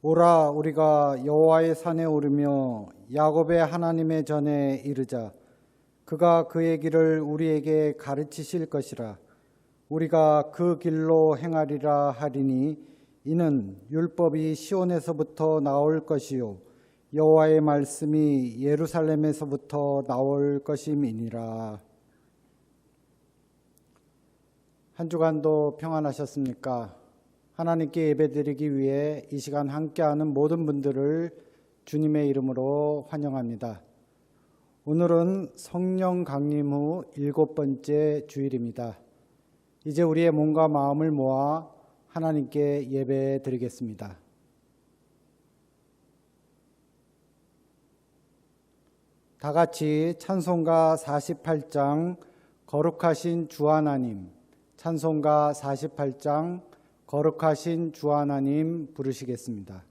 오라 우리가 여호와의 산에 오르며 야곱의 하나님의 전에 이르자. 그가 그의 길을 우리에게 가르치실 것이라. 우리가 그 길로 행하리라 하리니 이는 율법이 시온에서부터 나올 것이요 여호와의 말씀이 예루살렘에서부터 나올 것임이니라. 한 주간도 평안하셨습니까? 하나님께 예배드리기 위해 이 시간 함께하는 모든 분들을 주님의 이름으로 환영합니다. 오늘은 성령 강림 후 7번째 주일입니다. 이제 우리의 몸과 마음을 모아 하나님께 예배드리겠습니다. 다 같이 찬송가 48장 거룩하신 주 하나님, 찬송가 48장 거룩하신 주 하나님 부르시겠습니다.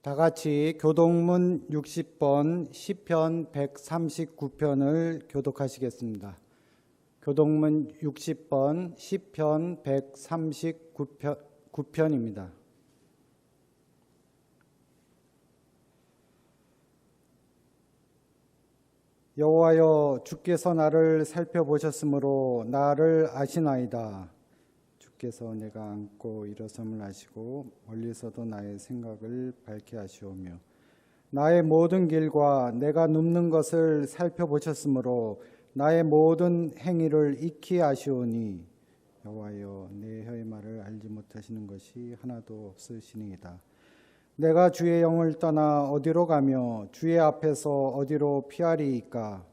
다 같이 교동문 60번 시편 139편을 교독하시겠습니다. 교동문 60번 시편 139편입니다. 여호와여, 주께서 나를 살펴보셨으므로 나를 아시나이다. 주께서 내가 앉고 일어섬을 아시고 멀리서도 나의 생각을 밝게 하시오며 나의 모든 길과 내가 눕는 것을 살펴보셨으므로 나의 모든 행위를 익히 아시오니 여호와여, 내 혀의 말을 알지 못하시는 것이 하나도 없으시니이다. 내가 주의 영을 떠나 어디로 가며 주의 앞에서 어디로 피하리이까?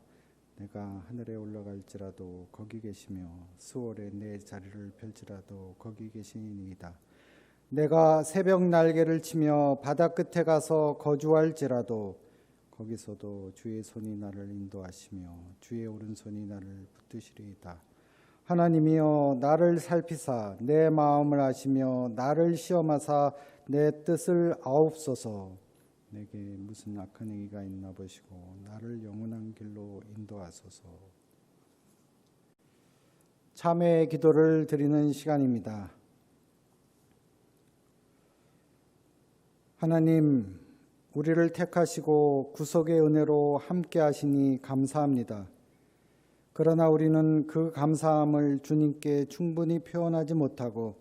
내가 하늘에 올라갈지라도 거기 계시며 수월에 내 자리를 펼지라도 거기 계시니이다. 내가 새벽 날개를 치며 바다 끝에 가서 거주할지라도 거기서도 주의 손이 나를 인도하시며 주의 오른손이 나를 붙드시리이다. 하나님이여, 나를 살피사 내 마음을 아시며 나를 시험하사 내 뜻을 아옵소서. 내게 무슨 악한 행위가 있나 보시고 나를 영원한 길로 인도하소서. 참회의 기도를 드리는 시간입니다. 하나님, 우리를 택하시고 구속의 은혜로 함께 하시니 감사합니다. 그러나 우리는 그 감사함을 주님께 충분히 표현하지 못하고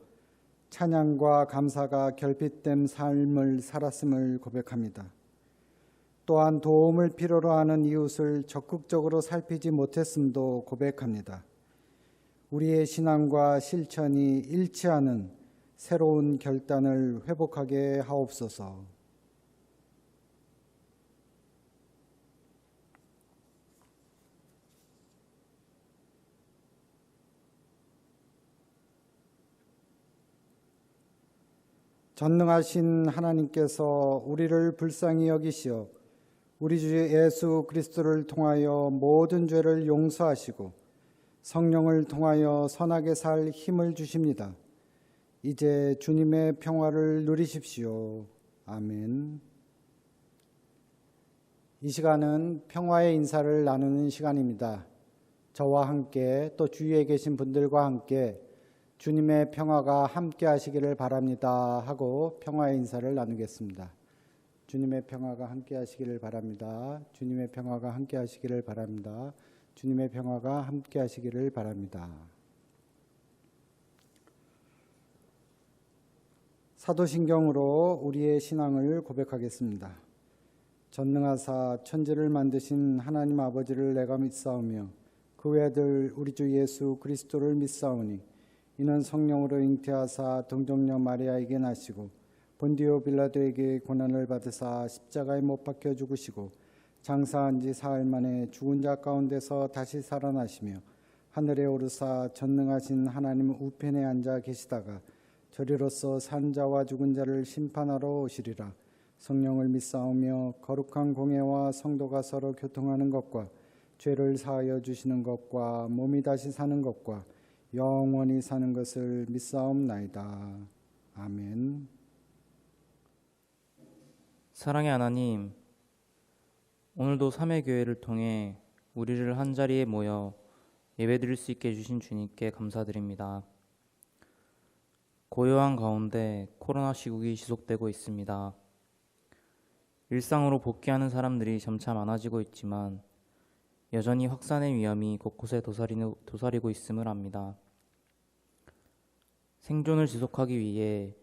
찬양과 감사가 결핍된 삶을 살았음을 고백합니다. 또한 도움을 필요로 하는 이웃을 적극적으로 살피지 못했음도 고백합니다. 우리의 신앙과 실천이 일치하는 새로운 결단을 회복하게 하옵소서. 전능하신 하나님께서 우리를 불쌍히 여기시어 우리 주 예수 그리스도를 통하여 모든 죄를 용서하시고 성령을 통하여 선하게 살 힘을 주십니다. 이제 주님의 평화를 누리십시오. 아멘. 이 시간은 평화의 인사를 나누는 시간입니다. 저와 함께 또 주위에 계신 분들과 함께 주님의 평화가 함께 하시기를 바랍니다 하고 평화의 인사를 나누겠습니다. 주님의 평화가 함께 하시기를 바랍니다. 주님의 평화가 함께 하시기를 바랍니다. 주님의 평화가 함께 하시기를 바랍니다. 사도신경으로 우리의 신앙을 고백하겠습니다. 전능하사 천지를 만드신 하나님 아버지를 내가 믿사오며 그 외아들 우리 주 예수 그리스도를 믿사오니 이는 성령으로 잉태하사 동정녀 마리아에게 나시고 본디오 빌라도에게 고난을 받으사 십자가에 못 박혀 죽으시고 장사한 지 사흘 만에 죽은 자 가운데서 다시 살아나시며 하늘에 오르사 전능하신 하나님 우편에 앉아 계시다가 저리로서 산 자와 죽은 자를 심판하러 오시리라. 성령을 믿사오며 거룩한 공예와 성도가 서로 교통하는 것과 죄를 사하여 주시는 것과 몸이 다시 사는 것과 영원히 사는 것을 믿사옵나이다. 아멘. 사랑의 하나님, 오늘도 삼회교회를 통해 우리를 한자리에 모여 예배드릴 수 있게 해주신 주님께 감사드립니다. 고요한 가운데 코로나 시국이 지속되고 있습니다. 일상으로 복귀하는 사람들이 점차 많아지고 있지만 여전히 확산의 위험이 곳곳에 도사리고 있음을 압니다. 생존을 지속하기 위해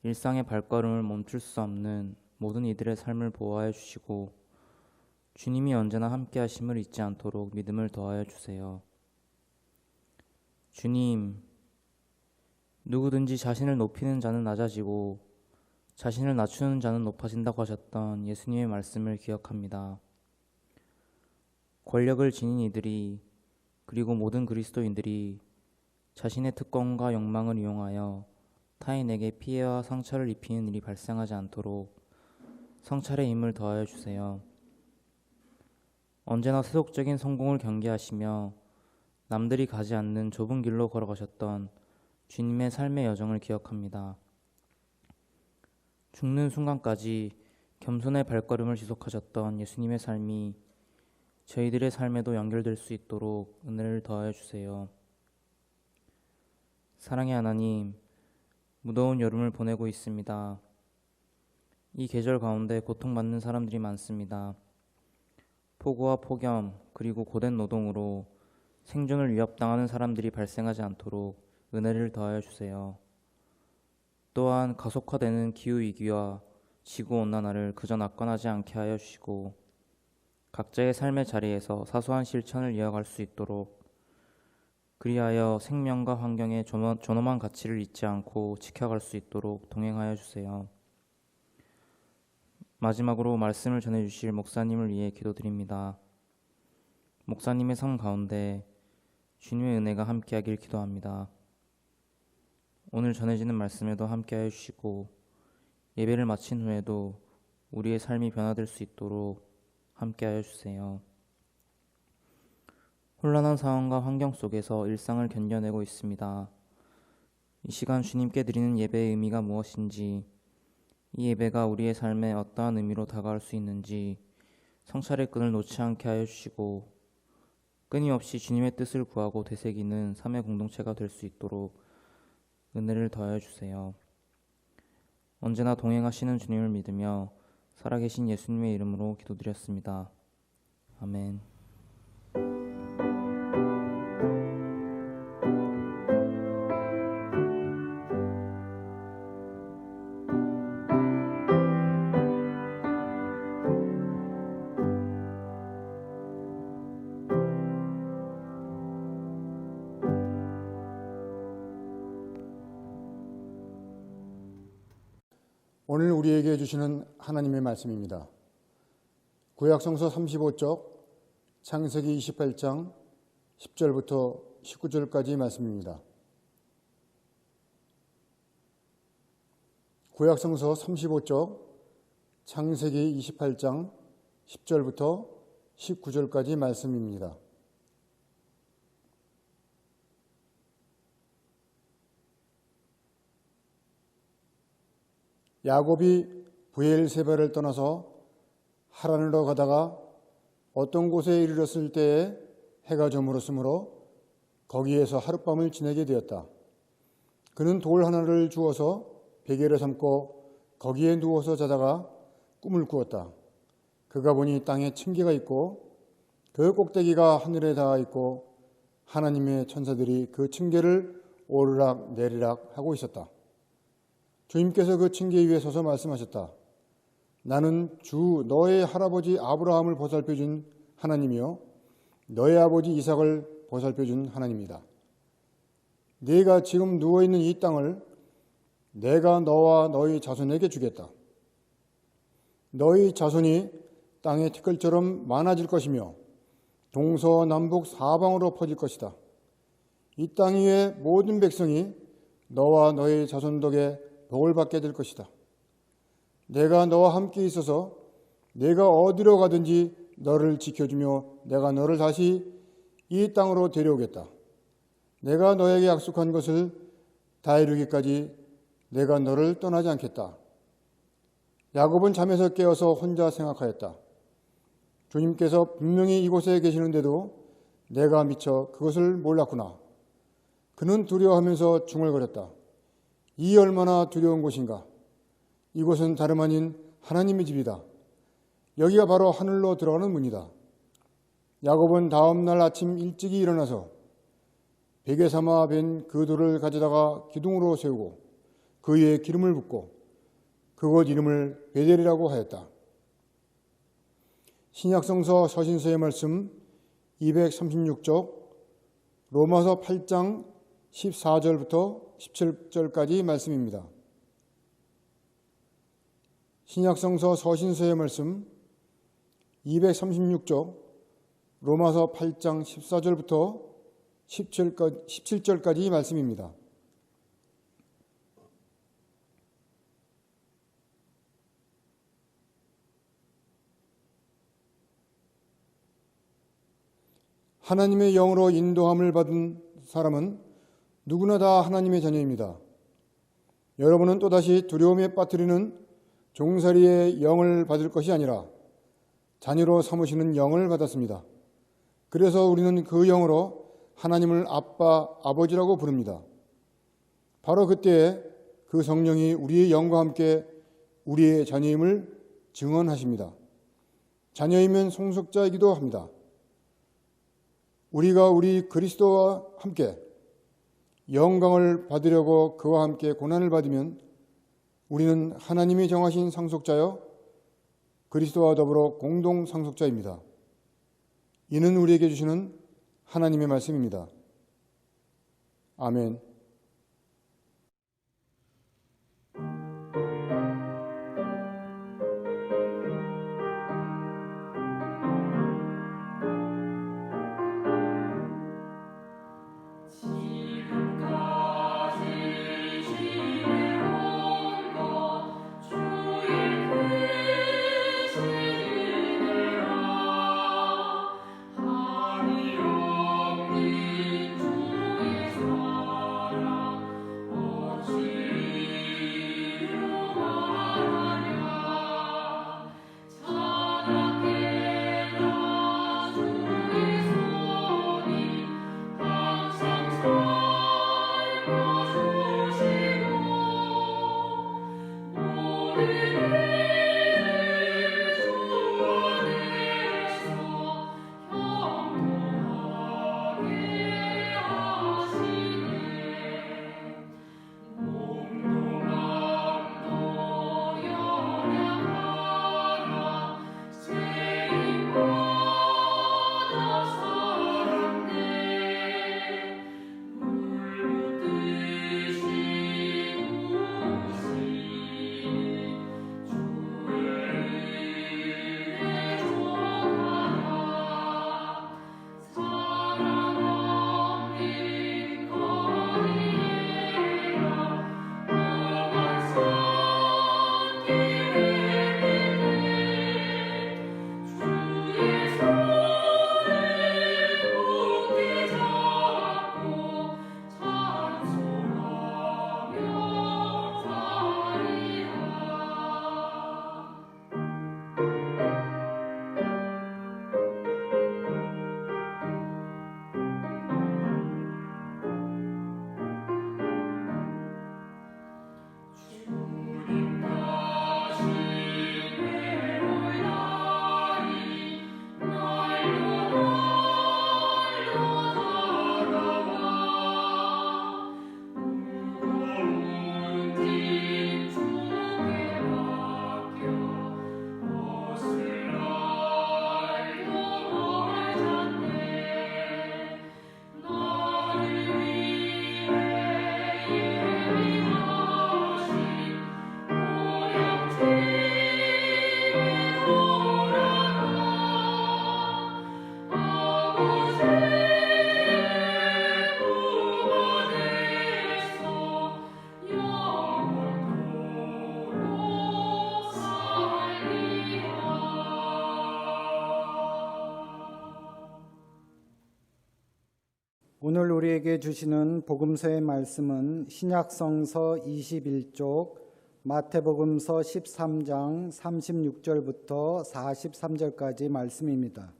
일상의 발걸음을 멈출 수 없는 모든 이들의 삶을 보호하여 주시고 주님이 언제나 함께 하심을 잊지 않도록 믿음을 더하여 주세요. 주님, 누구든지 자신을 높이는 자는 낮아지고 자신을 낮추는 자는 높아진다고 하셨던 예수님의 말씀을 기억합니다. 권력을 지닌 이들이 그리고 모든 그리스도인들이 자신의 특권과 욕망을 이용하여 타인에게 피해와 상처를 입히는 일이 발생하지 않도록 성찰의 힘을 더하여 주세요. 언제나 세속적인 성공을 경계하시며 남들이 가지 않는 좁은 길로 걸어가셨던 주님의 삶의 여정을 기억합니다. 죽는 순간까지 겸손의 발걸음을 지속하셨던 예수님의 삶이 저희들의 삶에도 연결될 수 있도록 은혜를 더하여 주세요. 사랑의 하나님, 무더운 여름을 보내고 있습니다. 이 계절 가운데 고통받는 사람들이 많습니다. 폭우와 폭염 그리고 고된 노동으로 생존을 위협당하는 사람들이 발생하지 않도록 은혜를 더하여 주세요. 또한 가속화되는 기후위기와 지구온난화를 그저 낙관하지 않게 하여 주시고 각자의 삶의 자리에서 사소한 실천을 이어갈 수 있도록 그리하여 생명과 환경의 존엄한 가치를 잊지 않고 지켜갈 수 있도록 동행하여 주세요. 마지막으로 말씀을 전해주실 목사님을 위해 기도드립니다. 목사님의 삶 가운데 주님의 은혜가 함께하길 기도합니다. 오늘 전해지는 말씀에도 함께하여 주시고 예배를 마친 후에도 우리의 삶이 변화될 수 있도록 함께하여 주세요. 혼란한 상황과 환경 속에서 일상을 견뎌내고 있습니다. 이 시간 주님께 드리는 예배의 의미가 무엇인지, 이 예배가 우리의 삶에 어떠한 의미로 다가올 수 있는지 성찰의 끈을 놓지 않게 하여 주시고 끊임없이 주님의 뜻을 구하고 되새기는 삶의 공동체가 될 수 있도록 은혜를 더하여 주세요. 언제나 동행하시는 주님을 믿으며 살아계신 예수님의 이름으로 기도드렸습니다. 아멘. 오늘 우리에게 주시는 하나님의 말씀입니다. 구약성서 35쪽 창세기 28장 10절부터 19절까지 말씀입니다. 구약성서 35쪽 창세기 28장 10절부터 19절까지 말씀입니다. 야곱이 브엘세바를 떠나서 하란으로 가다가 어떤 곳에 이르렀을 때에 해가 저물었으므로 거기에서 하룻밤을 지내게 되었다. 그는 돌 하나를 주어서 베개를 삼고 거기에 누워서 자다가 꿈을 꾸었다. 그가 보니 땅에 층계가 있고 그 꼭대기가 하늘에 닿아 있고 하나님의 천사들이 그 층계를 오르락 내리락 하고 있었다. 주님께서 그 층계 위에 서서 말씀하셨다. 나는 주 너의 할아버지 아브라함을 보살펴준 하나님이요 너의 아버지 이삭을 보살펴준 하나님이다. 네가 지금 누워있는 이 땅을 내가 너와 너희 자손에게 주겠다. 너희 자손이 땅의 티끌처럼 많아질 것이며 동서남북 사방으로 퍼질 것이다. 이 땅 위의 모든 백성이 너와 너희 자손 덕에 복을 받게 될 것이다. 내가 너와 함께 있어서 내가 어디로 가든지 너를 지켜주며 내가 너를 다시 이 땅으로 데려오겠다. 내가 너에게 약속한 것을 다 이루기까지 내가 너를 떠나지 않겠다. 야곱은 잠에서 깨어서 혼자 생각하였다. 주님께서 분명히 이곳에 계시는데도 내가 미처 그것을 몰랐구나. 그는 두려워하면서 중얼거렸다. 이 얼마나 두려운 곳인가. 이곳은 다름 아닌 하나님의 집이다. 여기가 바로 하늘로 들어가는 문이다. 야곱은 다음 날 아침 일찍이 일어나서 베개 삼아 벤 그 돌을 가져다가 기둥으로 세우고 그 위에 기름을 붓고 그곳 이름을 베델이라고 하였다. 신약성서 서신서의 말씀 236쪽 로마서 8장 14절부터 17절까지 말씀입니다. 신약성서 서신서의 말씀 236쪽 로마서 8장 14절부터 17절까지 말씀입니다. 하나님의 영으로 인도함을 받은 사람은 누구나 다 하나님의 자녀입니다. 여러분은 또다시 두려움에 빠뜨리는 종살이의 영을 받을 것이 아니라 자녀로 삼으시는 영을 받았습니다. 그래서 우리는 그 영으로 하나님을 아빠, 아버지라고 부릅니다. 바로 그때에 그 성령이 우리의 영과 함께 우리의 자녀임을 증언하십니다. 자녀이면 송속자이기도 합니다. 우리가 우리 그리스도와 함께 영광을 받으려고 그와 함께 고난을 받으면 우리는 하나님이 정하신 상속자여 그리스도와 더불어 공동 상속자입니다. 이는 우리에게 주시는 하나님의 말씀입니다. 아멘. 오늘 우리에게 주시는 복음서의 말씀은 신약성서 21쪽, 마태복음서 13장 36절부터 43절까지 말씀입니다.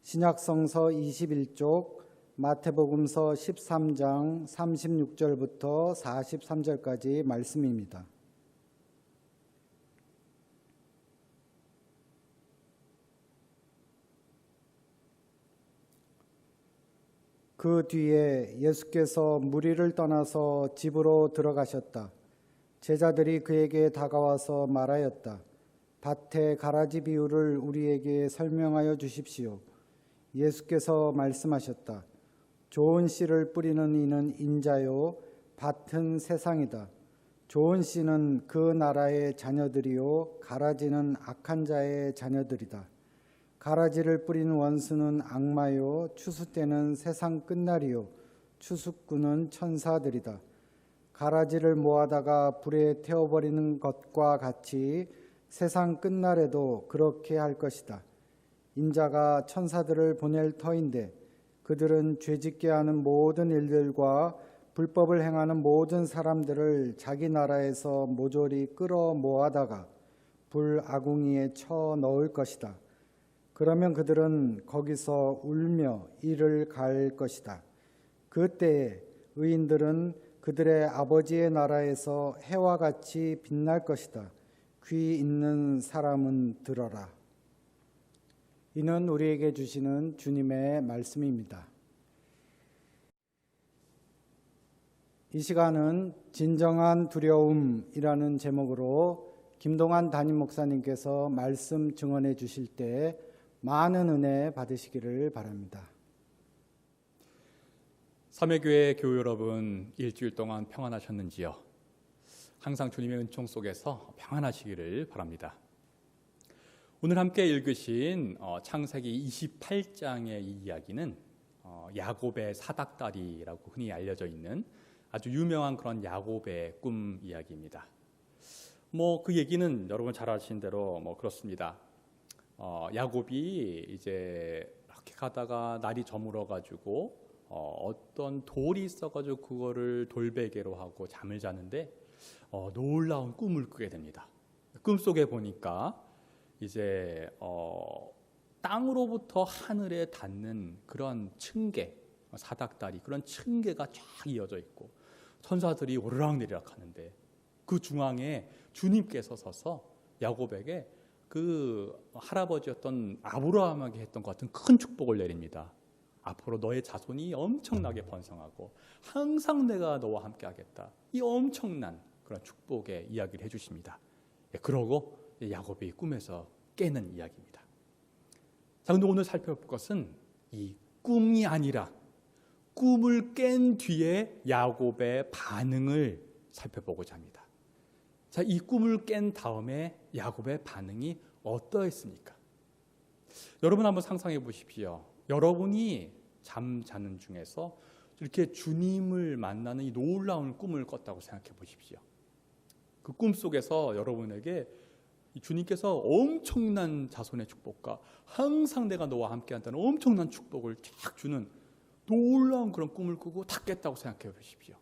신약성서 21쪽, 마태복음서 13장 36절부터 43절까지 말씀입니다. 그 뒤에 예수께서 무리를 떠나서 집으로 들어가셨다. 제자들이 그에게 다가와서 말하였다. 밭의 가라지 비유를 우리에게 설명하여 주십시오. 예수께서 말씀하셨다. 좋은 씨를 뿌리는 이는 인자요, 밭은 세상이다. 좋은 씨는 그 나라의 자녀들이요, 가라지는 악한 자의 자녀들이다. 가라지를 뿌리는 원수는 악마요, 추수 때는 세상 끝날이요, 추수꾼은 천사들이다. 가라지를 모아다가 불에 태워버리는 것과 같이 세상 끝날에도 그렇게 할 것이다. 인자가 천사들을 보낼 터인데 그들은 죄짓게 하는 모든 일들과 불법을 행하는 모든 사람들을 자기 나라에서 모조리 끌어 모아다가 불 아궁이에 쳐 넣을 것이다. 그러면 그들은 거기서 울며 이를 갈 것이다. 그때에 의인들은 그들의 아버지의 나라에서 해와 같이 빛날 것이다. 귀 있는 사람은 들어라. 이는 우리에게 주시는 주님의 말씀입니다. 이 시간은 진정한 두려움이라는 제목으로 김동환 담임 목사님께서 말씀 증언해 주실 때 많은 은혜 받으시기를 바랍니다. 삼회교회 교회 여러분, 일주일 동안 평안하셨는지요? 항상 주님의 은총 속에서 평안하시기를 바랍니다. 오늘 함께 읽으신 창세기 28장의 이 이야기는 야곱의 사닥다리라고 흔히 알려져 있는 아주 유명한 그런 야곱의 꿈 이야기입니다. 그 얘기는 여러분 잘 아시는 대로 그렇습니다. 야곱이 이제 이렇게 가다가 날이 저물어 가지고 어떤 돌이 있어가지고 그거를 돌베개로 하고 잠을 자는데 놀라운 꿈을 꾸게 됩니다. 꿈속에 보니까 이제 땅으로부터 하늘에 닿는 그런 층계, 사닥다리, 그런 층계가 쫙 이어져 있고 천사들이 오르락내리락 하는데 그 중앙에 주님께서 서서 야곱에게 그 할아버지였던 아브라함에게 했던 것 같은 큰 축복을 내립니다. 앞으로 너의 자손이 엄청나게 번성하고 항상 내가 너와 함께 하겠다. 이 엄청난 그런 축복의 이야기를 해주십니다. 그러고 야곱이 꿈에서 깨는 이야기입니다. 자, 근데 오늘 살펴볼 것은 이 꿈이 아니라 꿈을 깬 뒤에 야곱의 반응을 살펴보고자 합니다. 자, 이 꿈을 깬 다음에 야곱의 반응이 어떠했습니까? 여러분 한번 상상해 보십시오. 여러분이 잠자는 중에서 이렇게 주님을 만나는 이 놀라운 꿈을 꿨다고 생각해 보십시오. 그 꿈 속에서 여러분에게 주님께서 엄청난 자손의 축복과 항상 내가 너와 함께한다는 엄청난 축복을 쫙 주는 놀라운 그런 꿈을 꾸고 다 깼다고 생각해 보십시오.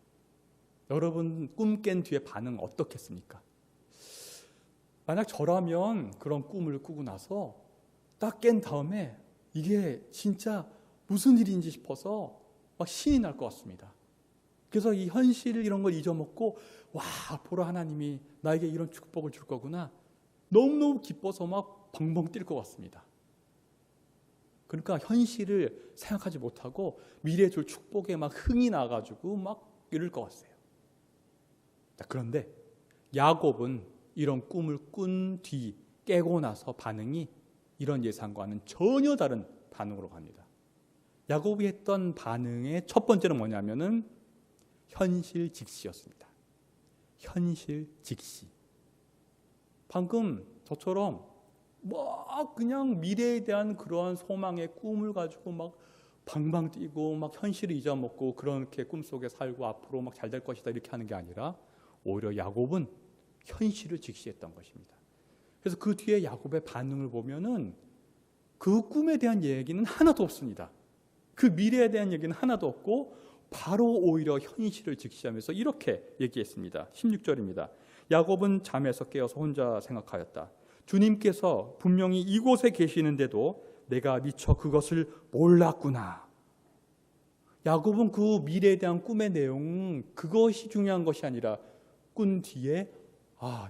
여러분 꿈 깬 뒤에 반응 어떻겠습니까? 만약 저라면 그런 꿈을 꾸고 나서 딱 깬 다음에 이게 진짜 무슨 일인지 싶어서 막 신이 날 것 같습니다. 그래서 이 현실 이런 걸 잊어먹고 와, 앞으로 하나님이 나에게 이런 축복을 줄 거구나. 너무너무 기뻐서 막 벙벙 뛸 것 같습니다. 그러니까 현실을 생각하지 못하고 미래에 줄 축복에 막 흥이 나가지고 막 이럴 것 같아요. 자, 그런데 야곱은 이런 꿈을 꾼 뒤 깨고 나서 반응이 이런 예상과는 전혀 다른 반응으로 갑니다. 야곱이 했던 반응의 첫 번째는 뭐냐면은 현실 직시였습니다. 현실 직시. 방금 저처럼 막 그냥 미래에 대한 그러한 소망의 꿈을 가지고 막 방방 뛰고 막 현실을 잊어먹고 그렇게 꿈속에 살고 앞으로 막 잘 될 것이다 이렇게 하는 게 아니라 오히려 야곱은 현실을 직시했던 것입니다. 그래서 그 뒤에 야곱의 반응을 보면은 그 꿈에 대한 얘기는 하나도 없습니다. 그 미래에 대한 얘기는 하나도 없고 바로 오히려 현실을 직시하면서 이렇게 얘기했습니다. 16절입니다. 야곱은 잠에서 깨어서 혼자 생각하였다. 주님께서 분명히 이곳에 계시는데도 내가 미처 그것을 몰랐구나. 야곱은 그 미래에 대한 꿈의 내용, 그것이 중요한 것이 아니라 꾼 뒤에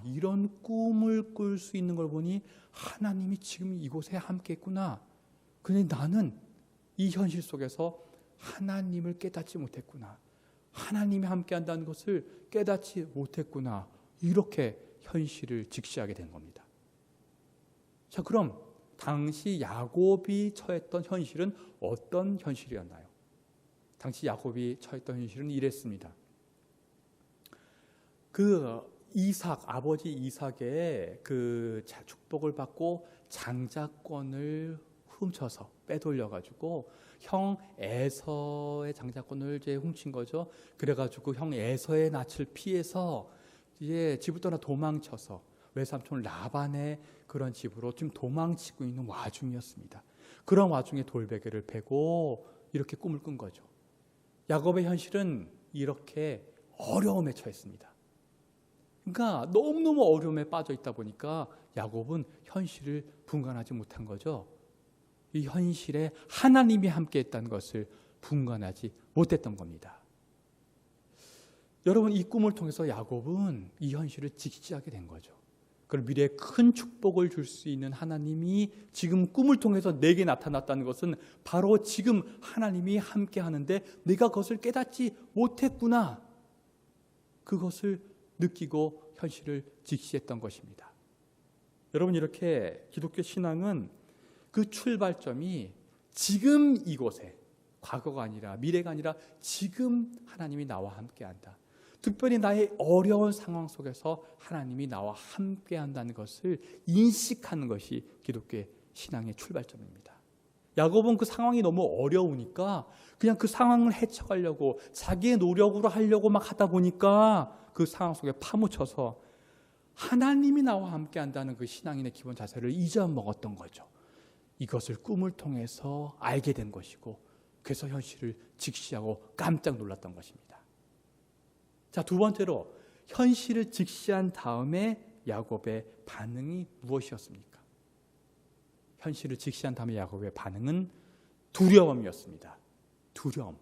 이런 꿈을 꿀 수 있는 걸 보니 하나님이 지금 이곳에 함께 있구나. 그런데 나는 이 현실 속에서 하나님을 깨닫지 못했구나. 하나님이 함께 한다는 것을 깨닫지 못했구나. 이렇게 현실을 직시하게 된 겁니다. 자, 그럼 당시 야곱이 처했던 현실은 어떤 현실이었나요? 당시 야곱이 처했던 현실은 이랬습니다. 아버지 이삭의 그 축복을 받고 장자권을 훔쳐서 빼돌려가지고 형 에서의 장자권을 이제 훔친 거죠. 그래가지고 형 에서의 낯을 피해서 이제 집을 떠나 도망쳐서 외삼촌 라반의 그런 집으로 지금 도망치고 있는 와중이었습니다. 그런 와중에 돌베개를 베고 이렇게 꿈을 꾼 거죠. 야곱의 현실은 이렇게 어려움에 처했습니다. 그러니까 너무너무 어려움에 빠져 있다 보니까 야곱은 현실을 분간하지 못한 거죠. 이 현실에 하나님이 함께 했다는 것을 분간하지 못했던 겁니다. 여러분, 이 꿈을 통해서 야곱은 이 현실을 직시하게 된 거죠. 그럼 미래에 큰 축복을 줄 수 있는 하나님이 지금 꿈을 통해서 내게 나타났다는 것은 바로 지금 하나님이 함께 하는데 내가 그것을 깨닫지 못했구나. 그것을 느끼고 현실을 직시했던 것입니다. 여러분, 이렇게 기독교 신앙은 그 출발점이 지금 이곳에, 과거가 아니라 미래가 아니라 지금 하나님이 나와 함께한다. 특별히 나의 어려운 상황 속에서 하나님이 나와 함께한다는 것을 인식하는 것이 기독교의 신앙의 출발점입니다. 야곱은 그 상황이 너무 어려우니까 그냥 그 상황을 헤쳐가려고 자기의 노력으로 하려고 막 하다 보니까 그 상황 속에 파묻혀서 하나님이 나와 함께한다는 그 신앙인의 기본 자세를 잊어먹었던 거죠. 이것을 꿈을 통해서 알게 된 것이고 그래서 현실을 직시하고 깜짝 놀랐던 것입니다. 자, 두 번째로 현실을 직시한 다음에 야곱의 반응이 무엇이었습니까? 현실을 직시한 다음에 야곱의 반응은 두려움이었습니다. 두려움.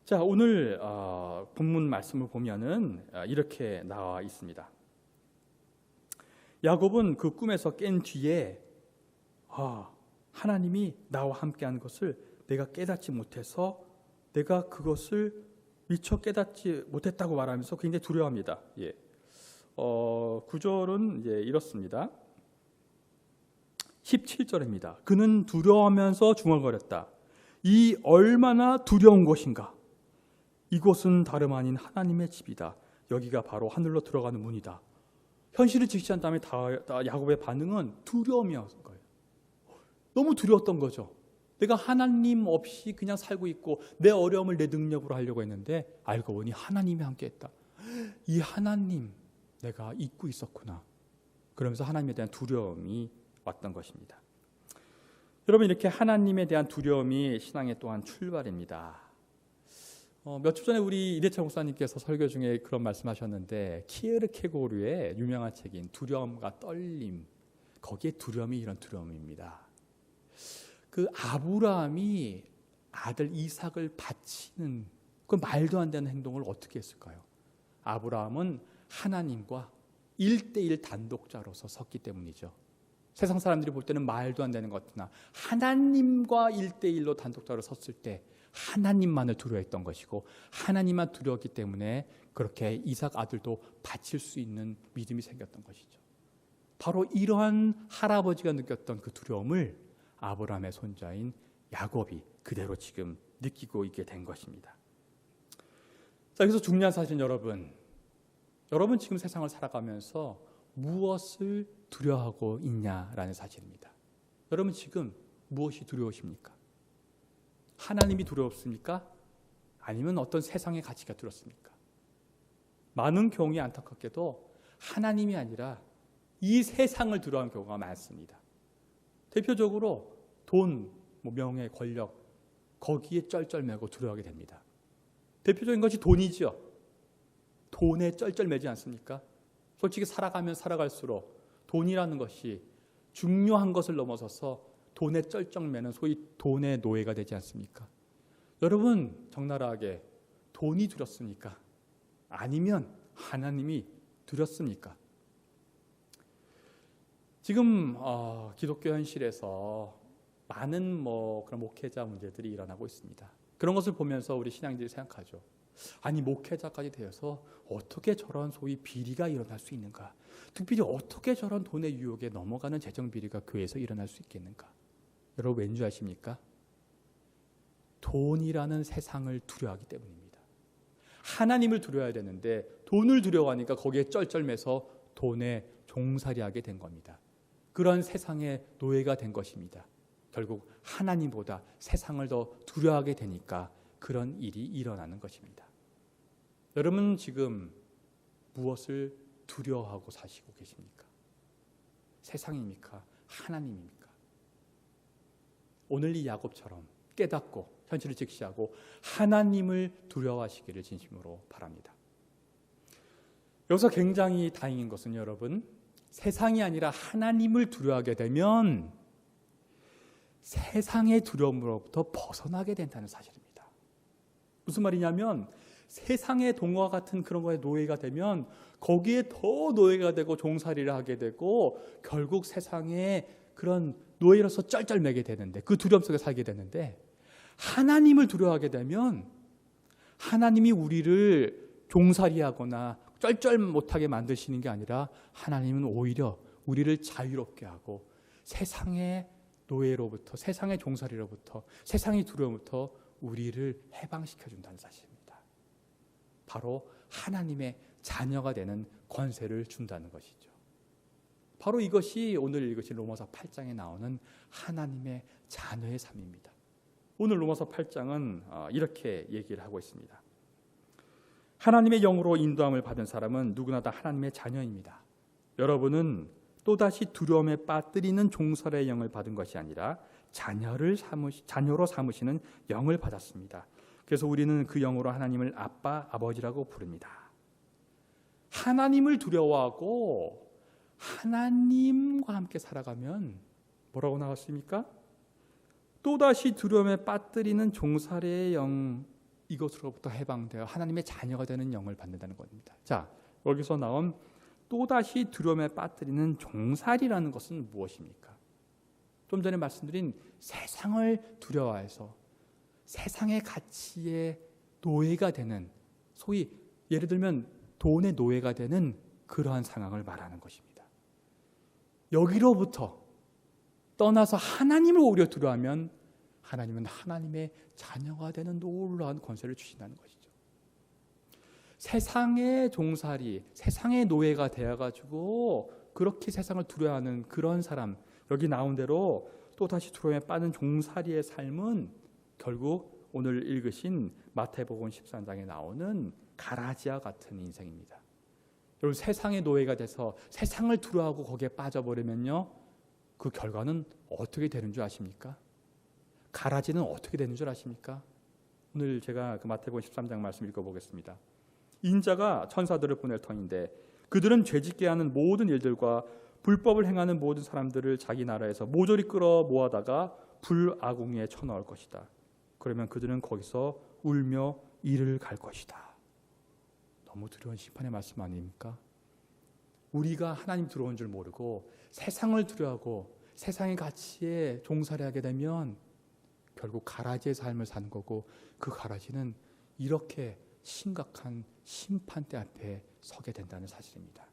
자, 오늘 본문 말씀을 보면은 이렇게 나와 있습니다. 야곱은 그 꿈에서 깬 뒤에 하나님이 나와 함께하는 것을 내가 깨닫지 못해서 내가 그것을 미처 깨닫지 못했다고 말하면서 굉장히 두려워합니다. 구절은 이렇습니다. 17절입니다. 그는 두려워하면서 중얼거렸다. 이 얼마나 두려운 것인가. 이곳은 다름 아닌 하나님의 집이다. 여기가 바로 하늘로 들어가는 문이다. 현실을 직시한 다음에 야곱의 반응은 두려움이었던 거예요. 너무 두려웠던 거죠. 내가 하나님 없이 그냥 살고 있고 내 어려움을 내 능력으로 하려고 했는데 알고 보니 하나님이 함께했다. 이 하나님 내가 잊고 있었구나. 그러면서 하나님에 대한 두려움이 왔던 것입니다. 여러분, 이렇게 하나님에 대한 두려움이 신앙의 또한 출발입니다. 몇 주 전에 우리 이대철 목사님께서 설교 중에 그런 말씀하셨는데 키에르케고르의 유명한 책인 두려움과 떨림, 거기에 두려움이 이런 두려움입니다. 그 아브라함이 아들 이삭을 바치는 그 말도 안 되는 행동을 어떻게 했을까요? 아브라함은 하나님과 1대1 단독자로서 섰기 때문이죠. 세상 사람들이 볼 때는 말도 안 되는 것 같으나 하나님과 1대1로 단독자로 섰을 때 하나님만을 두려워했던 것이고 하나님만 두려웠기 때문에 그렇게 이삭 아들도 바칠 수 있는 믿음이 생겼던 것이죠. 바로 이러한 할아버지가 느꼈던 그 두려움을 아브라함의 손자인 야곱이 그대로 지금 느끼고 있게 된 것입니다. 자, 여기서 중요한 사실은 여러분 지금 세상을 살아가면서 무엇을 두려워하고 있냐라는 사실입니다. 여러분 지금 무엇이 두려우십니까? 하나님이 두렵습니까? 아니면 어떤 세상의 가치가 두렵습니까? 많은 경우에 안타깝게도 하나님이 아니라 이 세상을 두려워하는 경우가 많습니다. 대표적으로 돈, 뭐 명예, 권력 거기에 쩔쩔매고 두려워하게 됩니다. 대표적인 것이 돈이죠. 돈에 쩔쩔매지 않습니까? 솔직히 살아가면 살아갈수록 돈이라는 것이 중요한 것을 넘어서서 돈에 쩔쩔매는 소위 돈의 노예가 되지 않습니까? 여러분 적나라하게 돈이 두렵습니까? 아니면 하나님이 두렵습니까? 지금 기독교 현실에서 많은 그런 목회자 문제들이 일어나고 있습니다. 그런 것을 보면서 우리 신앙인들이 생각하죠. 아니 목회자까지 되어서 어떻게 저런 소위 비리가 일어날 수 있는가? 특별히 어떻게 저런 돈의 유혹에 넘어가는 재정 비리가 교회에서 일어날 수 있겠는가? 여러분 왠지 아십니까? 돈이라는 세상을 두려워하기 때문입니다. 하나님을 두려워해야 되는데 돈을 두려워하니까 거기에 쩔쩔매서 돈에 종살이하게 된 겁니다. 그런 세상의 노예가 된 것입니다. 결국 하나님보다 세상을 더 두려워하게 되니까 그런 일이 일어나는 것입니다. 여러분 지금 무엇을 두려워하고 사시고 계십니까? 세상입니까? 하나님입니까? 오늘 이 야곱처럼 깨닫고 현실을 직시하고 하나님을 두려워하시기를 진심으로 바랍니다. 여기서 굉장히 다행인 것은 여러분 세상이 아니라 하나님을 두려워하게 되면 세상의 두려움으로부터 벗어나게 된다는 사실입니다. 무슨 말이냐면 세상의 동화 같은 그런 거에 노예가 되면 거기에 더 노예가 되고 종살이를 하게 되고 결국 세상의 그런 노예로서 쩔쩔매게 되는데 그 두려움 속에 살게 되는데 하나님을 두려워하게 되면 하나님이 우리를 종살이하거나 쩔쩔 못하게 만드시는 게 아니라 하나님은 오히려 우리를 자유롭게 하고 세상의 노예로부터 세상의 종살이로부터 세상의 두려움부터 우리를 해방시켜 준다는 사실입니다. 바로 하나님의 자녀가 되는 권세를 준다는 것이죠. 바로 이것이 오늘 읽으신 로마서 8장에 나오는 하나님의 자녀의 삶입니다. 오늘 로마서 8장은 이렇게 얘기를 하고 있습니다. 하나님의 영으로 인도함을 받은 사람은 누구나 다 하나님의 자녀입니다. 여러분은 또다시 두려움에 빠뜨리는 종살의 영을 받은 것이 아니라 자녀로 삼으시는 영을 받았습니다. 그래서 우리는 그 영으로 하나님을 아빠, 아버지라고 부릅니다. 하나님을 두려워하고 하나님과 함께 살아가면 뭐라고 나왔습니까? 또다시 두려움에 빠뜨리는 종살의 영, 이것으로부터 해방되어 하나님의 자녀가 되는 영을 받는다는 겁니다. 자, 여기서 나온 또다시 두려움에 빠뜨리는 종살이라는 것은 무엇입니까? 좀 전에 말씀드린 세상을 두려워해서 세상의 가치의 노예가 되는, 소위 예를 들면 돈의 노예가 되는 그러한 상황을 말하는 것입니다. 여기로부터 떠나서 하나님을 오히려 두려워하면 하나님은 하나님의 자녀가 되는 놀라운 권세를 주신다는 것이죠. 세상의 종살이, 세상의 노예가 되어가지고 그렇게 세상을 두려워하는 그런 사람, 여기 나온 대로 또다시 두려움에 빠진 종살이의 삶은 결국 오늘 읽으신 마태복음 13장에 나오는 가라지와 같은 인생입니다. 여러분 세상의 노예가 돼서 세상을 두려워하고 거기에 빠져버리면요, 그 결과는 어떻게 되는 줄 아십니까? 가라지는 어떻게 되는 줄 아십니까? 오늘 제가 그 마태복음 13장 말씀 읽어보겠습니다. 인자가 천사들을 보낼 터인데 그들은 죄짓게 하는 모든 일들과 불법을 행하는 모든 사람들을 자기 나라에서 모조리 끌어 모아다가 불아궁에 쳐넣을 것이다. 그러면 그들은 거기서 울며 이를 갈 것이다. 너무 두려운 심판의 말씀 아닙니까? 우리가 하나님 들어온 줄 모르고 세상을 두려워하고 세상의 가치에 종살이하게 되면 결국 가라지의 삶을 사는 거고, 그 가라지는 이렇게 심각한 심판대 앞에 서게 된다는 사실입니다.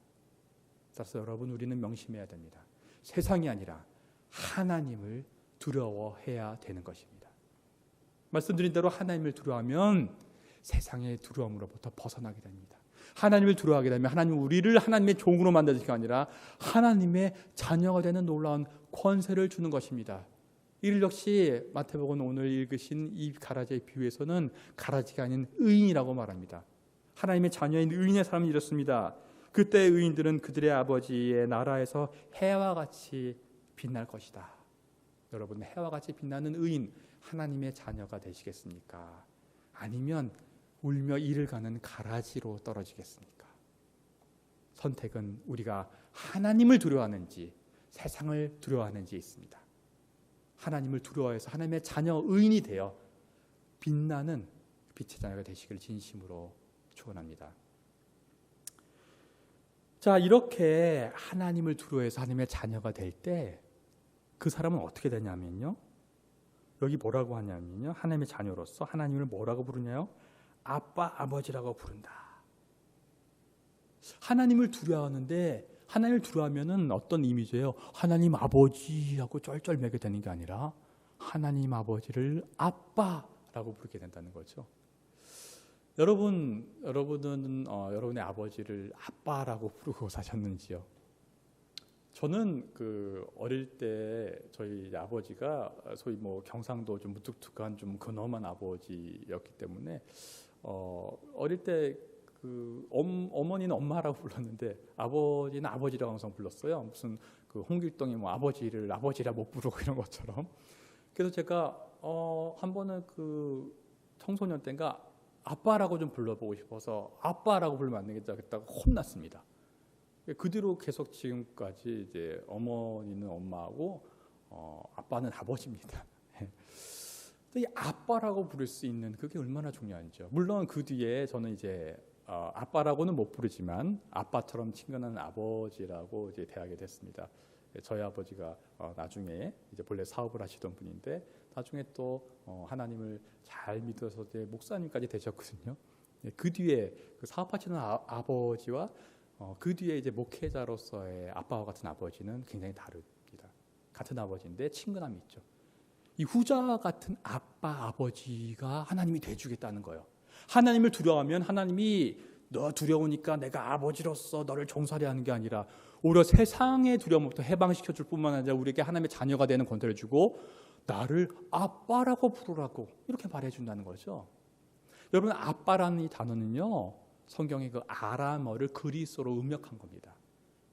따라서 여러분, 우리는 명심해야 됩니다. 세상이 아니라 하나님을 두려워해야 되는 것입니다. 말씀드린 대로 하나님을 두려워하면 세상의 두려움으로부터 벗어나게 됩니다. 하나님을 두려워하게 되면 하나님은 우리를 하나님의 종으로 만드는 게 아니라 하나님의 자녀가 되는 놀라운 권세를 주는 것입니다. 이를 역시 마태복음 오늘 읽으신 이 가라지의 비유에서는 가라지가 아닌 의인이라고 말합니다. 하나님의 자녀인 의인의 삶이 이렇습니다. 그때 의인들은 그들의 아버지의 나라에서 해와 같이 빛날 것이다. 여러분 해와 같이 빛나는 의인 하나님의 자녀가 되시겠습니까? 아니면 울며 이를 가는 가라지로 떨어지겠습니까? 선택은 우리가 하나님을 두려워하는지 세상을 두려워하는지 있습니다. 하나님을 두려워해서 하나님의 자녀 의인이 되어 빛나는 빛의 자녀가 되시길 진심으로 축원합니다. 자, 이렇게 하나님을 두려워해서 하나님의 자녀가 될 때 그 사람은 어떻게 되냐면요. 여기 뭐라고 하냐면요. 하나님의 자녀로서 하나님을 뭐라고 부르냐요? 아빠, 아버지라고 부른다. 하나님을 두려워하는데 하나님을 두려워하면은 어떤 이미지예요? 하나님 아버지하고 쩔쩔매게 되는 게 아니라 하나님 아버지를 아빠라고 부르게 된다는 거죠. 여러분은 여러분의 아버지를 아빠라고 부르고 사셨는지요? 저는 어릴 때 저희 아버지가 소위 경상도 좀 무뚝뚝한 좀 근엄한 아버지였기 때문에 어릴 때 어머니는 엄마라고 불렀는데 아버지는 아버지라고 항상 불렀어요. 무슨 홍길동이 아버지라 못 부르고 이런 것처럼. 그래서 제가 한 번은 청소년 때인가 아빠라고 좀 불러보고 싶어서 아빠라고 부르면 안 되겠다고 혼났습니다. 그 뒤로 계속 지금까지 이제 어머니는 엄마하고 아빠는 아버지입니다. 이 아빠라고 부를 수 있는 그게 얼마나 중요한지요. 물론 그 뒤에 저는 이제 아빠라고는 못 부르지만 아빠처럼 친근한 아버지라고 이제 대하게 됐습니다. 저희 아버지가 나중에 이제 본래 사업을 하시던 분인데 나중에 또 하나님을 잘 믿어서 이제 목사님까지 되셨거든요. 그 뒤에 사업하시는 아버지와 그 뒤에 이제 목회자로서의 아빠와 같은 아버지는 굉장히 다릅니다. 같은 아버지인데 친근함이 있죠. 이 후자 같은 아빠, 아버지가 하나님이 돼주겠다는 거예요. 하나님을 두려워하면 하나님이 너 두려우니까 내가 아버지로서 너를 종살이 하는 게 아니라 오히려 세상의 두려움부터 해방시켜 줄 뿐만 아니라 우리에게 하나님의 자녀가 되는 권세를 주고 나를 아빠라고 부르라고 이렇게 말해준다는 거죠. 여러분, 아빠라는 이 단어는요, 성경의 아람어를 그리스어로 음역한 겁니다.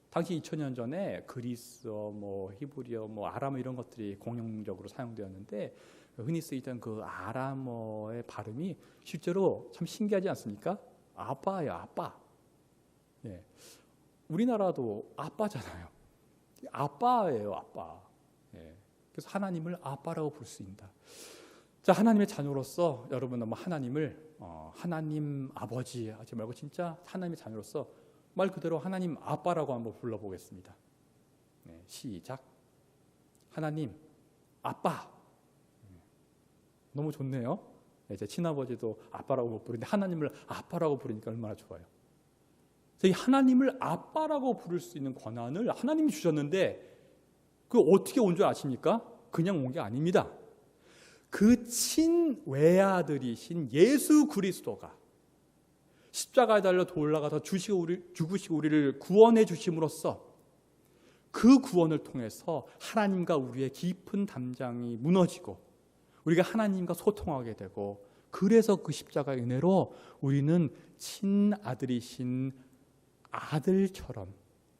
당시 2000년 전에 그리스어, 히브리어, 아람어 이런 것들이 공용적으로 사용되었는데 흔히 쓰이던 아람어의 발음이 실제로 참 신기하지 않습니까? 아빠예요, 아빠. 네. 우리나라도 아빠잖아요. 아빠예요, 아빠. 네. 그래서 하나님을 아빠라고 부를 수 있다. 자, 하나님의 자녀로서 여러분 하나님을 하나님 아버지 하지 말고 진짜 하나님의 자녀로서 말 그대로 하나님 아빠라고 한번 불러보겠습니다. 네, 시작. 하나님 아빠. 너무 좋네요. 제 친아버지도 아빠라고 못 부르는데 하나님을 아빠라고 부르니까 얼마나 좋아요. 이 하나님을 아빠라고 부를 수 있는 권한을 하나님이 주셨는데 그 어떻게 온 줄 아십니까? 그냥 온 게 아닙니다. 그 친외아들이신 예수 그리스도가 십자가에 달려 돌아가서 죽으시고 우리를 구원해 주심으로써 그 구원을 통해서 하나님과 우리의 깊은 담장이 무너지고 우리가 하나님과 소통하게 되고 그래서 그 십자가의 은혜로 우리는 친아들이신 아들처럼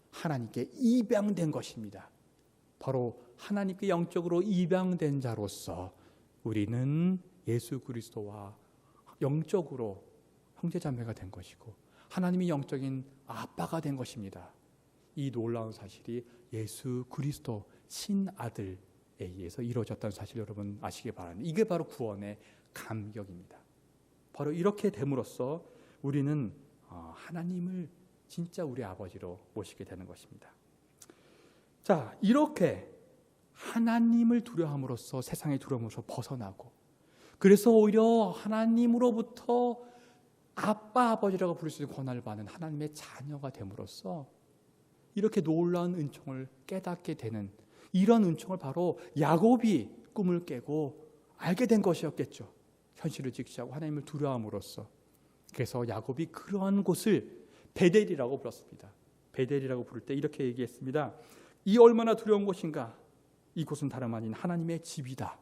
하나님께 입양된 것입니다. 바로 하나님께 영적으로 입양된 자로서 우리는 예수 그리스도와 영적으로 형제자매가 된 것이고 하나님이 영적인 아빠가 된 것입니다. 이 놀라운 사실이 예수 그리스도 친아들에 의해서 이루어졌다는 사실 여러분 아시기 바랍니다. 이게 바로 구원의 감격입니다. 바로 이렇게 됨으로써 우리는 하나님을 진짜 우리 아버지로 모시게 되는 것입니다. 자, 이렇게 하나님을 두려움으로써 세상의 두려움으로서 벗어나고 그래서 오히려 하나님으로부터 아빠, 아버지라고 부를 수 있는 권한을 받는 하나님의 자녀가 됨으로써 이렇게 놀라운 은총을 깨닫게 되는 이런 은총을 바로 야곱이 꿈을 깨고 알게 된 것이었겠죠. 현실을 직시하고 하나님을 두려움으로써. 그래서 야곱이 그러한 곳을 베델이라고 불렀습니다. 베델이라고 부를 때 이렇게 얘기했습니다. 이 얼마나 두려운 곳인가. 이곳은 다름 아닌 하나님의 집이다.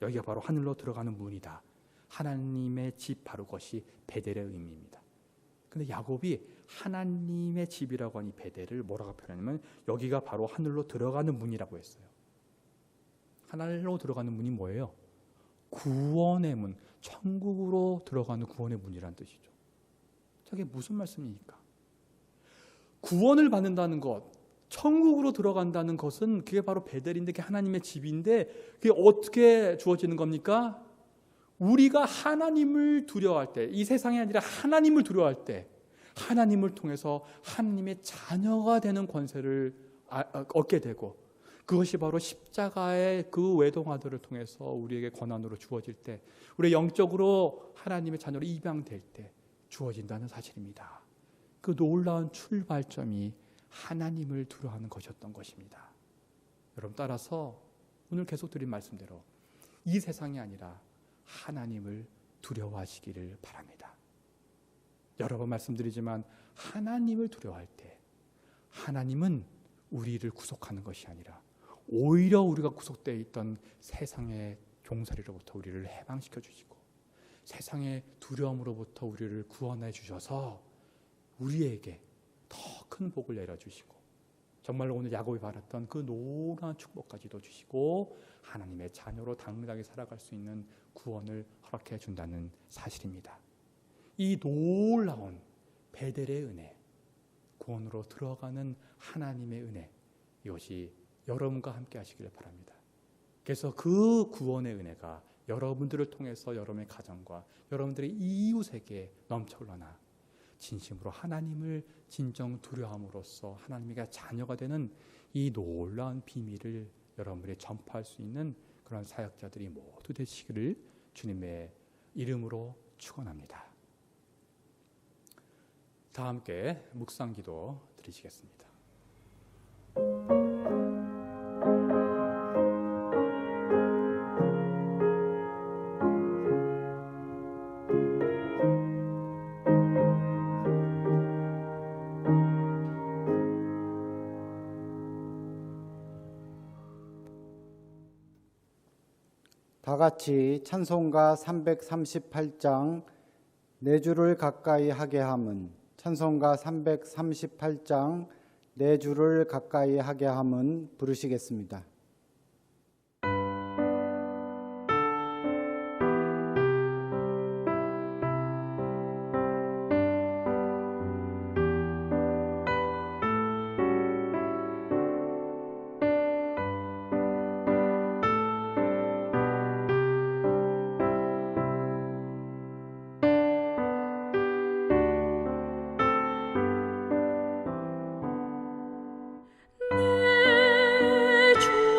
여기가 바로 하늘로 들어가는 문이다. 하나님의 집 바로 그것이 베델의 의미입니다. 그런데 야곱이 하나님의 집이라고 하니 베델을 뭐라고 표현하냐면 여기가 바로 하늘로 들어가는 문이라고 했어요. 하늘로 들어가는 문이 뭐예요? 구원의 문, 천국으로 들어가는 구원의 문이란 뜻이죠. 저게 무슨 말씀입니까? 구원을 받는다는 것, 천국으로 들어간다는 것은 그게 바로 베델인데, 그게 하나님의 집인데, 그게 어떻게 주어지는 겁니까? 우리가 하나님을 두려워할 때, 이 세상이 아니라 하나님을 두려워할 때, 하나님을 통해서 하나님의 자녀가 되는 권세를 얻게 되고, 그것이 바로 십자가의 그 외동아들을 통해서 우리에게 권한으로 주어질 때, 우리 영적으로 하나님의 자녀로 입양될 때 주어진다는 사실입니다. 그 놀라운 출발점이 하나님을 두려워하는 것이었던 것입니다. 여러분, 따라서 오늘 계속 드린 말씀대로 이 세상이 아니라 하나님을 두려워하시기를 바랍니다. 여러 번 말씀드리지만 하나님을 두려워할 때 하나님은 우리를 구속하는 것이 아니라 오히려 우리가 구속되어 있던 세상의 종살이로부터 우리를 해방시켜 주시고 세상의 두려움으로부터 우리를 구원해 주셔서 우리에게 더 큰 복을 내려주시고 정말로 오늘 야곱이 바랐던 그 놀라운 축복까지도 주시고 하나님의 자녀로 당당하게 살아갈 수 있는 구원을 허락해 준다는 사실입니다. 이 놀라운 베델의 은혜, 구원으로 들어가는 하나님의 은혜, 이것이 여러분과 함께 하시기를 바랍니다. 그래서 그 구원의 은혜가 여러분들을 통해서 여러분의 가정과 여러분들의 이웃에게 넘쳐 흘러나 진심으로 하나님을 진정 두려움으로써 하나님의 자녀가 되는 이 놀라운 비밀을 여러분들이 전파할 수 있는 그런 사역자들이 모두 되시기를 주님의 이름으로 축원합니다. 다 함께 묵상기도 드리시겠습니다. 다 같이 찬송가 338장 내 주를 가까이 하게 함은, 찬송가 338장 내 주를 가까이 하게 함은 부르시겠습니다. 내 주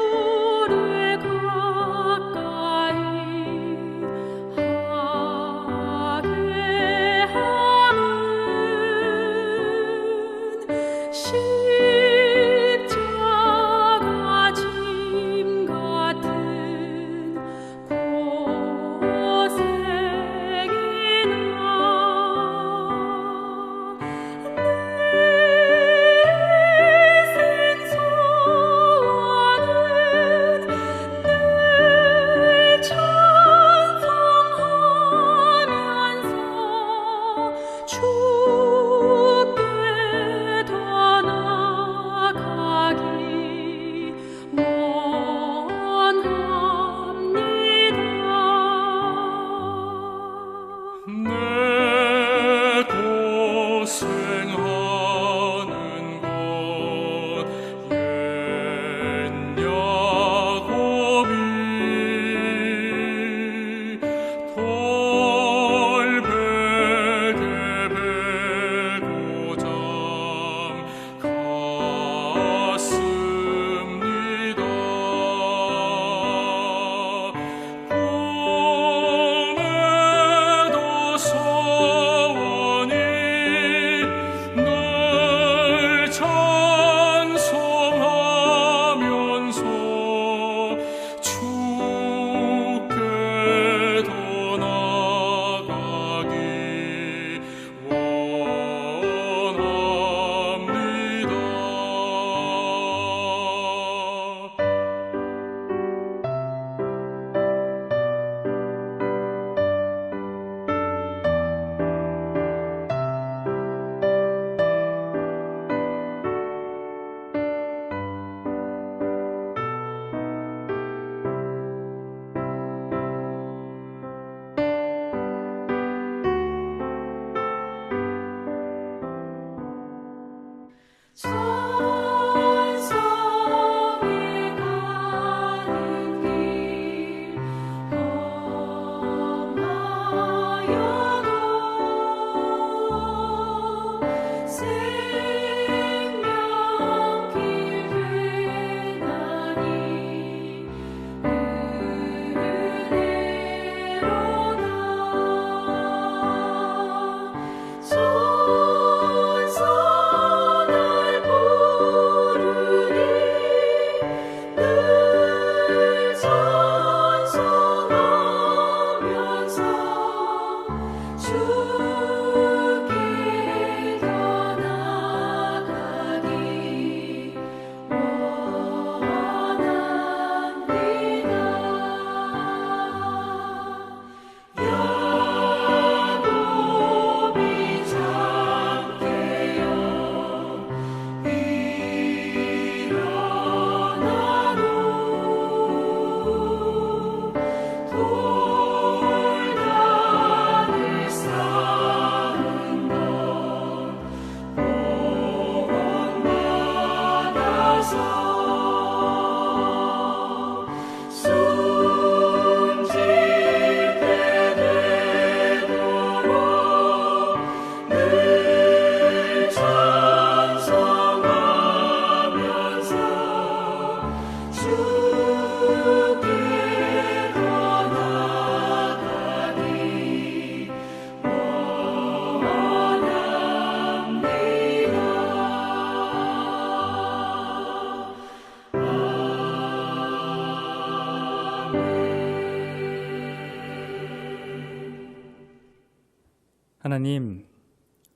하나님,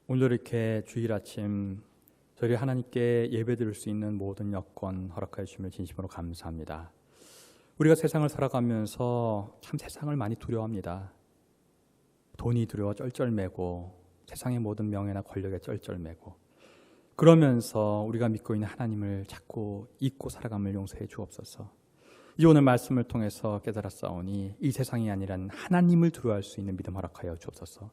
오늘 이렇게 주일 아침 저희 하나님께 예배드릴 수 있는 모든 여건 허락하여 주심을 진심으로 감사합니다. 우리가 세상을 살아가면서 참 세상을 많이 두려워합니다. 돈이 두려워 쩔쩔매고 세상의 모든 명예나 권력에 쩔쩔매고 그러면서 우리가 믿고 있는 하나님을 자꾸 잊고 살아감을 용서해 주옵소서. 이 오늘 말씀을 통해서 깨달았사오니 이 세상이 아니라 하나님을 두려워할 수 있는 믿음 허락하여 주옵소서.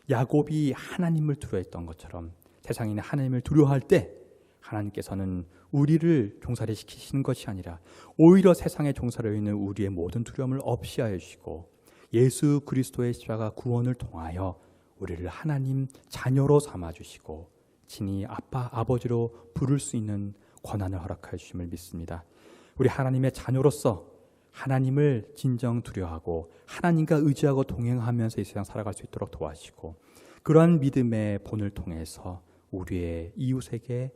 야곱이 하나님을 두려워했던 것처럼 세상에 있는 하나님을 두려워할 때 하나님께서는 우리를 종살이 시키시는 것이 아니라 오히려 세상에 종살해 있는 우리의 모든 두려움을 없이 하여 주시고 예수 그리스도의 십자가 구원을 통하여 우리를 하나님 자녀로 삼아주시고 친히 아빠 아버지로 부를 수 있는 권한을 허락하여 주심을 믿습니다. 우리 하나님의 자녀로서 하나님을 진정 두려워하고 하나님과 의지하고 동행하면서 이 세상 살아갈 수 있도록 도와주시고 그러한 믿음의 본을 통해서 우리의 이웃에게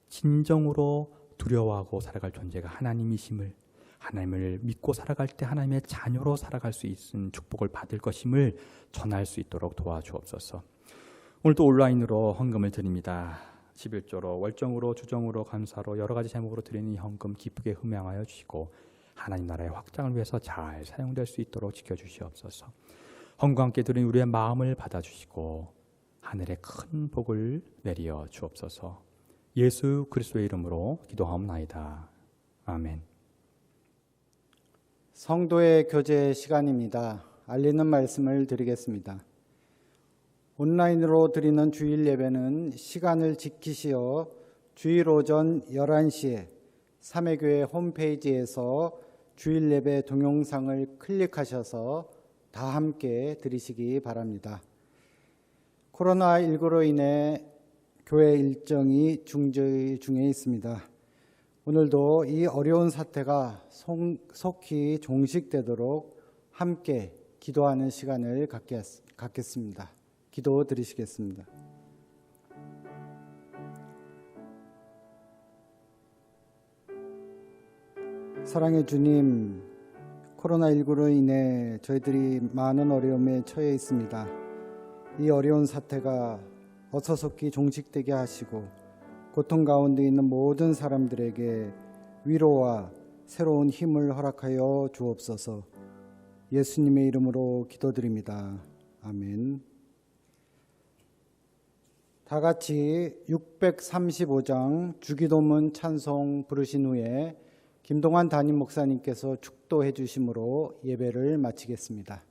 진정으로 두려워하고 살아갈 존재가 하나님이심을, 하나님을 믿고 살아갈 때 하나님의 자녀로 살아갈 수 있는 축복을 받을 것임을 전할 수 있도록 도와주옵소서. 오늘도 온라인으로 헌금을 드립니다. 11조로 월정으로 주정으로 감사로 여러 가지 제목으로 드리는 이 헌금 기쁘게 흠양하여 주시고 하나님 나라의 확장을 위해서 잘 사용될 수 있도록 지켜주시옵소서. 헌금과 함께 드린 우리의 마음을 받아주시고 하늘의 큰 복을 내리어 주옵소서. 예수 그리스도의 이름으로 기도하옵나이다. 아멘. 성도의 교제 시간입니다. 알리는 말씀을 드리겠습니다. 온라인으로 드리는 주일 예배는 시간을 지키시어 주일 오전 11시에 삼회교회 홈페이지에서 주일 예배 동영상을 클릭하셔서 다 함께 드리시기 바랍니다. 코로나19로 인해 교회 일정이 중지 중에 있습니다. 오늘도 이 어려운 사태가 속히 종식되도록 함께 기도하는 시간을 갖겠습니다. 기도 드리시겠습니다. 사랑의 주님, 코로나19로 인해 저희들이 많은 어려움에 처해 있습니다. 이 어려운 사태가 어서 속히 종식되게 하시고 고통 가운데 있는 모든 사람들에게 위로와 새로운 힘을 허락하여 주옵소서. 예수님의 이름으로 기도드립니다. 아멘. 다 같이 635장 주기도문 찬송 부르신 후에 김동환 담임 목사님께서 축도해 주심으로 예배를 마치겠습니다.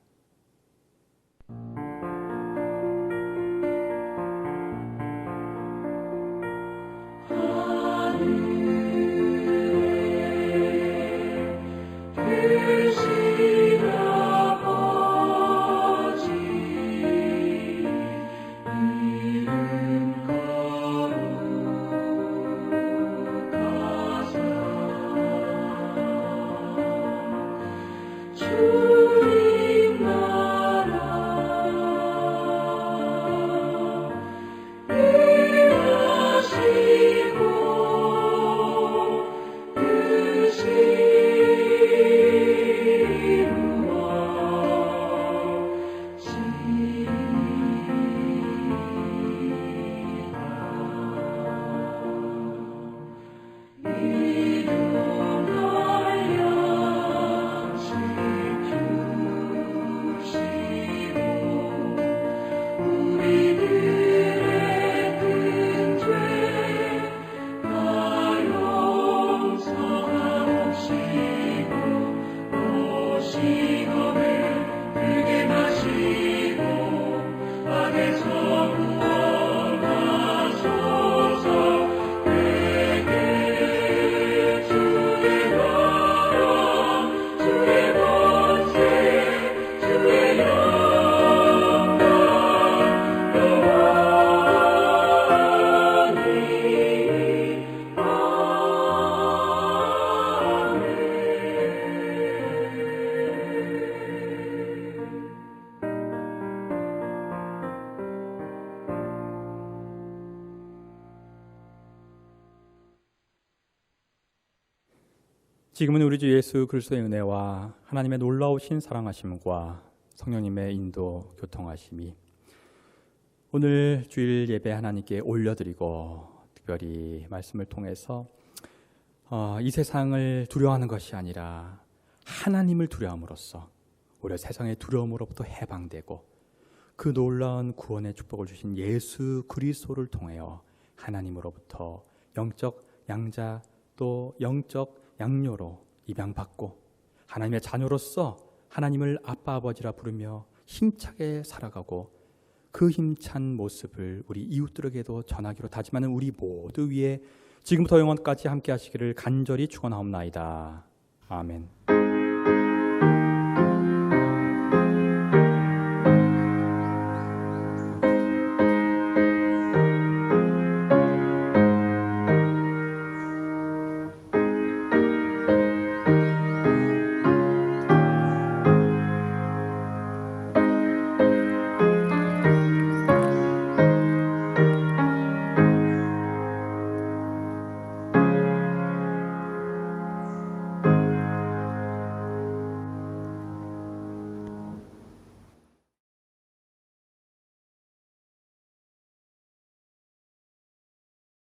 지금은 우리 주 예수 그리스도의 은혜와 하나님의 놀라우신 사랑하심과 성령님의 인도 교통하심이 오늘 주일 예배 하나님께 올려드리고 특별히 말씀을 통해서 이 세상을 두려워하는 것이 아니라 하나님을 두려움으로써 우리가 세상의 두려움으로부터 해방되고 그 놀라운 구원의 축복을 주신 예수 그리스도를 통하여 하나님으로부터 영적 양자 또 영적 양녀로 입양받고 하나님의 자녀로서 하나님을 아빠 아버지라 부르며 힘차게 살아가고 그 힘찬 모습을 우리 이웃들에게도 전하기로 다짐하는 우리 모두 위에 지금부터 영원까지 함께 하시기를 간절히 축원하옵나이다. 아멘.